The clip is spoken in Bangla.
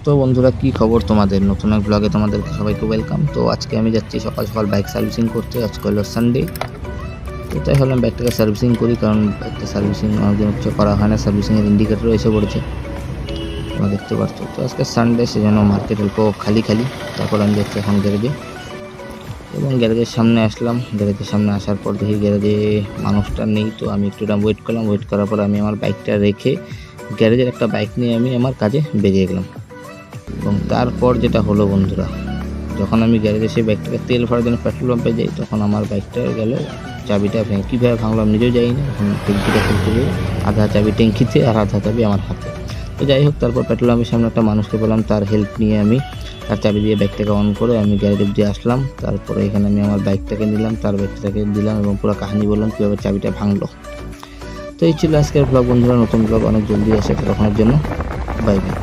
তো বন্ধুরা, কি খবর তোমাদের? নতুন এক ব্লগে তোমাদেরকে সবাইকে ওয়েলকাম। তো আজকে আমি যাচ্ছি সকাল সকাল বাইক সার্ভিসিং করতে। আজকে হলো সানডে, তো তাই হলাম বাইকটাকে সার্ভিসিং করি, কারণ বাইকটা সার্ভিসিং অনেকদিন হচ্ছে করা হয় না। সার্ভিসিংয়ের ইন্ডিকেটরও এসে পড়েছে, তোমরা দেখতে পাচ্ছ। তো আজকে সানডে, সেজন্য মার্কেট অল্প খালি খালি। তারপর আমি যাচ্ছি এখন গ্যারেজে, এবং গ্যারেজের সামনে আসলাম। গ্যারেজের সামনে আসার পর দেখি গ্যারেজে মানুষটা নেই। তো আমি একটু ওয়েট করলাম। ওয়েট করার পর আমি আমার বাইকটা রেখে গ্যারেজের একটা বাইক নিয়ে আমি আমার কাজে বেরিয়ে গেলাম। এবং তারপর যেটা হলো বন্ধুরা, যখন আমি গ্যারেজে সেই বাইকটাকে তেল ভরার জন্য পেট্রোল পাম্পে যাই, তখন আমার বাইকটা গেল চাবিটা ভেঙে। কীভাবে ভাঙলো আমি নিজেও যাই না। এখন ট্যাঙ্কিটা খুলতে গিয়ে আধা চাবি ট্যাঙ্কিতে আর আধা চাবি আমার হাতে। তো যাই হোক, তারপর পেট্রোল পাম্পের সামনে একটা মানুষকে পেলাম, তার হেল্প নিয়ে আমি তার চাবি দিয়ে বাইকটাকে অন করে আমি গ্যারেজ অব্দি আসলাম। তারপরে এখানে আমি আমার বাইকটাকে নিলাম, তার বাইকটাকে দিলাম এবং পুরো কাহিনী বললাম কীভাবে চাবিটা ভাঙলো। তো এই ছিল আজকের ব্লগ বন্ধুরা। নতুন ব্লগ অনেক জলদি আসে, ততক্ষণের জন্য বাই বাই।